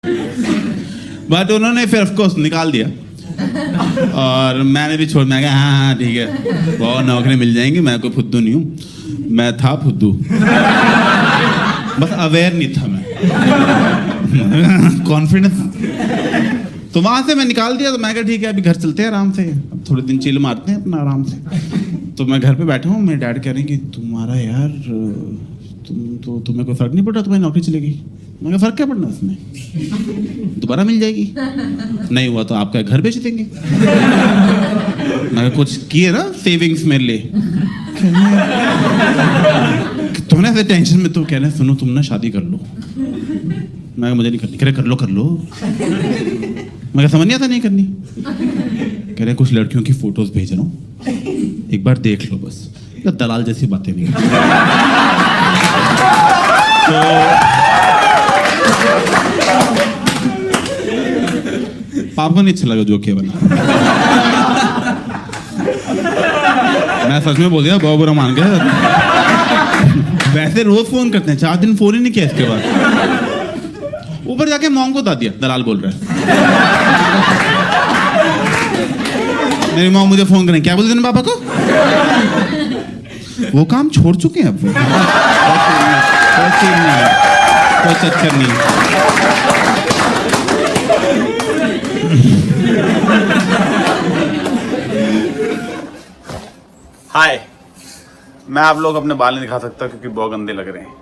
But उन्होंने फिर of course निकाल दिया और मैंने भी छोड़, मैं कहा हाँ ठीक है, बहुत नौकरी मिल जाएंगी, मैं कोई फुद्दू नहीं हूँ। मैं था फुद्दू, बस अवेयर नहीं था मैं, कॉन्फिडेंस। तो वहां से मैं निकाल दिया। तो मैं कहा ठीक है अभी घर चलते हैं आराम से, अब थोड़े दिन चिल मारते हैं अपना आराम से। तो मैं घर पे बैठा हूँ, मेरे डैड कह रहे हैं कि तुम्हारा यार तुम्हें कोई फर्क नहीं पड़ रहा, तुम्हारी नौकरी चलेगी। मैं कहा फर्क क्या पड़ना उसमें, दोबारा मिल जाएगी, नहीं हुआ तो आपका घर बेच देंगे। मैं कुछ किए ना सेविंग्स मेरे लिए। तुमने ऐसे टेंशन में तो कह रहे सुनो तुम ना शादी कर लो। मैं मुझे नहीं करनी। कह रहे कर लो। मैं समझ नहीं आता नहीं करनी। कह रहे कुछ लड़कियों की फोटोज भेज रहा हूँ, एक बार देख लो बस। दलाल जैसी बातें नहीं। तो पापा नहीं अच्छा लगा जो किया बना। मैं सच में बोल दिया, बहुत बुरा मान गया। वैसे रोज फोन करते हैं, 4 दिन फोन ही नहीं किया इसके बाद। ऊपर जाके मॉम को बता दिया दलाल बोल रहा है। मेरी मॉम मुझे फोन करें, क्या बोलते हैं पापा को? वो काम छोड़ चुके हैं अब। कोई चक्कर नहीं। हाय, मैं आप लोग अपने बाल नहीं दिखा सकता क्योंकि बहुत गंदे लग रहे हैं,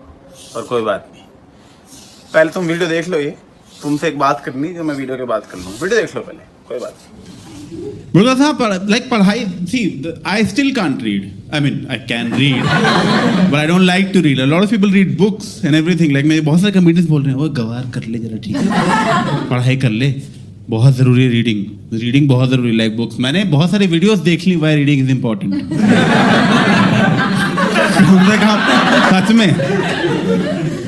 और कोई बात नहीं। पहले तुम वीडियो देख लो, ये तुमसे एक बात करनी जो मैं वीडियो के बाद कर लूँ। वीडियो देख लो पहले, कोई बात नहीं। Because like पढ़ाई, see, I still can't read. I mean, I can read, but I don't like to read. A lot of people read books and everything. Like मेरे बहुत सारे comedians बोल रहे हैं, वो गवार कर ले जरा, ठीक है, पढ़ाई कर ले, बहुत जरूरी है रीडिंग बहुत जरूरी, लाइक बुक्स। मैंने बहुत सारे वीडियोस देख ली, why reading is important. उन्होंने कहा सच में,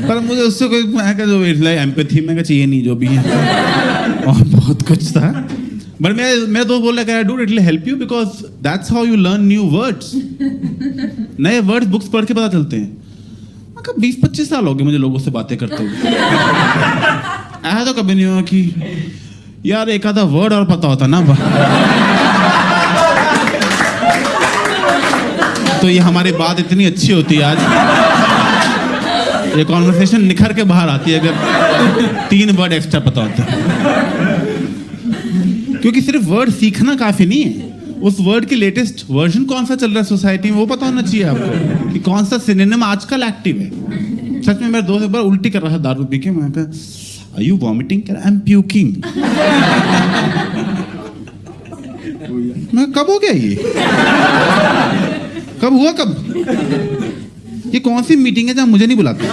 पर मुझे उससे कोई जो एम्पैथी में चाहिए नहीं, जो भी है, और बहुत कुछ था। बट मेरा दोस्त बोल रहा है dude it will help you because that's how you learn new words. नए वर्ड्स बुक्स पढ़ के पता चलते हैं। 20-25 साल हो गए मुझे लोगों से बातें करते हुए। ऐसा तो कभी नहीं हुआ कि यार एक आधा वर्ड और पता होता ना, तो ये हमारी बात इतनी अच्छी होती है। आज ये कॉन्वर्सेशन निखर के बाहर आती है अगर 3 वर्ड एक्स्ट्रा पता होता है। क्योंकि सिर्फ वर्ड सीखना काफी नहीं है, उस वर्ड की लेटेस्ट वर्जन कौन सा चल रहा है सोसाइटी में वो पता होना चाहिए आपको, कि कौन सा सिनोनिम आजकल एक्टिव है। सच में मेरा दोस्त एक बार उल्टी कर रहा था दारू पी के। मैं कहा are you vomiting? I am puking. मैं कब हो गया ये, कब हुआ, कब? ये कौन सी मीटिंग है जहां मुझे नहीं बुलाते?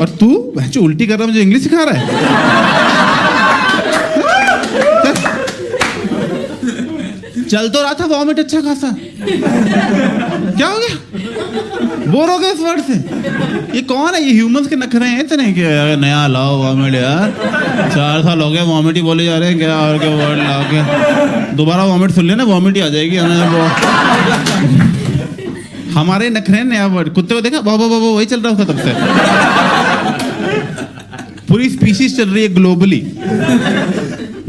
और तू जो उल्टी कर रहा है मुझे इंग्लिश सिखा रहा है? चल तो रहा था वॉमिट अच्छा खासा, क्या हो गया? बोर हो गए इस वर्ड से? ये कौन है? ये ह्यूमंस के नखरे हैं इतने कि नया लाओ वॉमिट यार। 4 साल हो गए वॉमिट ही बोले जा रहे हैं, क्या और क्या वर्ड लाओ के। दोबारा वॉमिट सुन लेना, वॉमिट ही आ जाएगी। हमारे नखरे नया वर्ड। कुत्ते को देखा, बाबा वही चल रहा था तब से। पूरी स्पीशीज चल रही है ग्लोबली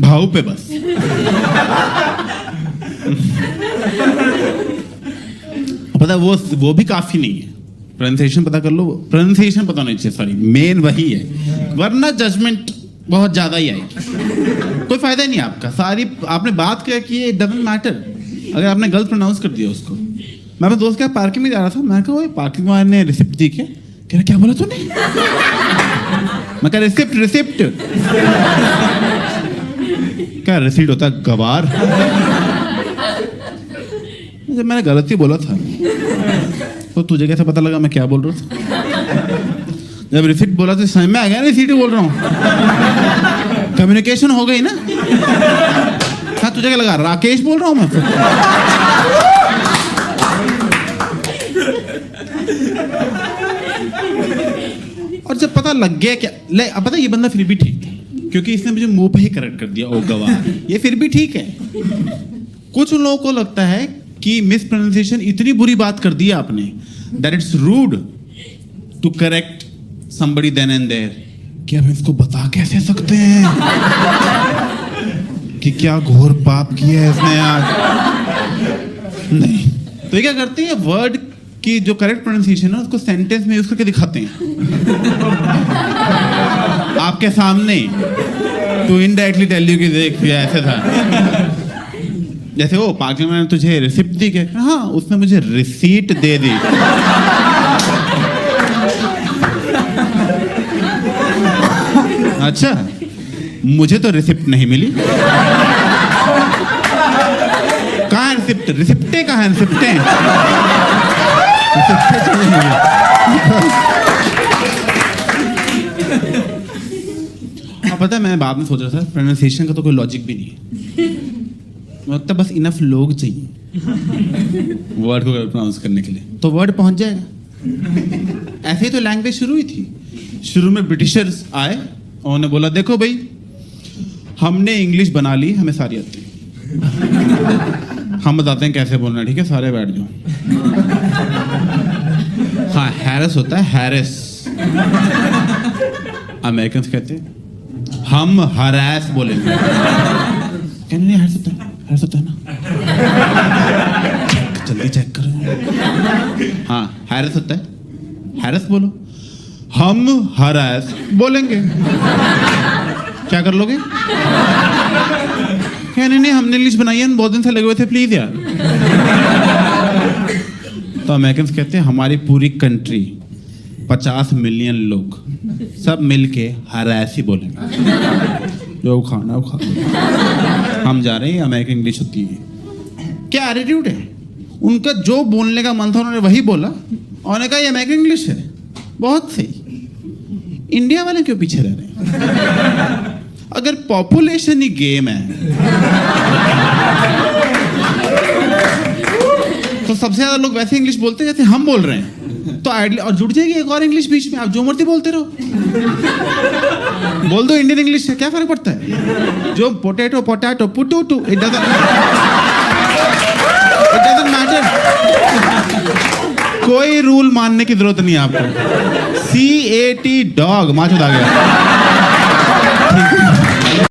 भाव पे बस। पता वो भी काफी नहीं है। प्रोनाउंसिएशन पता कर लो, प्रोनाउंसिएशन पता नहीं चाहिए, सॉरी, मेन वही है, वरना जजमेंट बहुत ज्यादा ही आएगी। कोई फायदा नहीं आपका। सारी आपने बात क्या की, इट डजंट मैटर अगर आपने गलत प्रोनाउंस कर दिया उसको। मैं अपने दोस्त के पार्किंग में जा रहा था, मैं कहा पार्किंग वाले ने रिसिप्ट दी क्या? कह रहा क्या बोला तूने? मैं कहा रिसिप्ट। क्या रिसीट होता है गवार? जब मैंने गलत ही बोला था तो तुझे कैसे पता लगा मैं क्या बोल रहा था? जब रिसीट बोला तो समझ में आ गया ना रिसीट ही बोल रहा हूँ। कम्युनिकेशन हो गई ना। हाँ, तुझे क्या लगा राकेश बोल रहा हूँ मैं? और जब पता लग गया क्या, ले अब पता ये बंदा फिर भी ठीक है क्योंकि इसने मुझे मुंह पे ही करेक्ट कर दिया, ओ गवार। ये फिर भी ठीक है। कुछ लोगों को लगता है कि मिस प्रोनाउंसिएशन इतनी बुरी बात कर दी आपने that it's rude to correct somebody then and there कि हम इसको बता कैसे सकते हैं कि क्या घोर पाप किया है इसने आज। नहीं, तो ये क्या करते हैं, वर्ड की जो करेक्ट प्रोनाउंसिएशन है उसको सेंटेंस में यूज करके दिखाते हैं आपके सामने, टू इनडायरेक्टली टेल यू कि देख ये ऐसे था। जैसे वो पागल मैंने तुझे रिसिप्ट दी क्या? हाँ, उसने मुझे रिसीट दे दी। अच्छा, मुझे तो रिसिप्ट नहीं मिली। कहाँ है रिसिप्ट? रिसिप्टे कहाँ है? रिसिप्टे पता है, मैं बाद में सोच रहा था प्रोनाउंसिएशन का तो कोई लॉजिक भी नहीं है, मतलब बस इनफ लोग चाहिए वर्ड को प्रोनाउंस करने के लिए, तो वर्ड पहुंच जाएगा। ऐसे ही तो लैंग्वेज शुरू हुई थी। शुरू में ब्रिटिशर्स आए, उन्होंने बोला देखो भाई, हमने इंग्लिश बना ली, हमें सारी आती है, हम बताते हैं कैसे बोलना है, ठीक है, सारे बैठ जाओ। हाँ, हैरिस होता है, हैरिस। अमेरिकन कहते हैं हम हरास बोलेंगे, कहने नहीं, हैरिस होता है ना, जल्दी चेक करो। हाँ, हैरिस होता है, हैरिस बोलो। हम हरास बोलेंगे, क्या कर लोगे? कहने नहीं, हमने इंग्लिश बनाई है, बहुत दिन से लगे हुए थे, प्लीज यार। तो अमेरिकन कहते हैं हमारी पूरी कंट्री 50 मिलियन लोग सब मिलके हरास ही बोलेंगे, जो खाना वो खा। हम जा रहे हैं, अमेरिकन इंग्लिश होती है। क्या एटीट्यूड है उनका, जो बोलने का मन था उन्होंने वही बोला, उन्होंने कहा ये अमेरिकन इंग्लिश है, बहुत सही। इंडिया वाले क्यों पीछे रह रहे हैं? अगर पॉपुलेशन ही गेम है तो सबसे ज्यादा लोग वैसे इंग्लिश बोलते हैं जैसे हम बोल रहे हैं, तो आइडिया और जुड़ जाएगी एक और इंग्लिश बीच में, आप जो मर्जी बोलते रहो। बोल दो इंडियन इंग्लिश है, क्या फर्क पड़ता है? जो potato potato potato, it doesn't matter. कोई रूल मानने की जरूरत नहीं है आपको। CAT डॉग, माचो आ गया।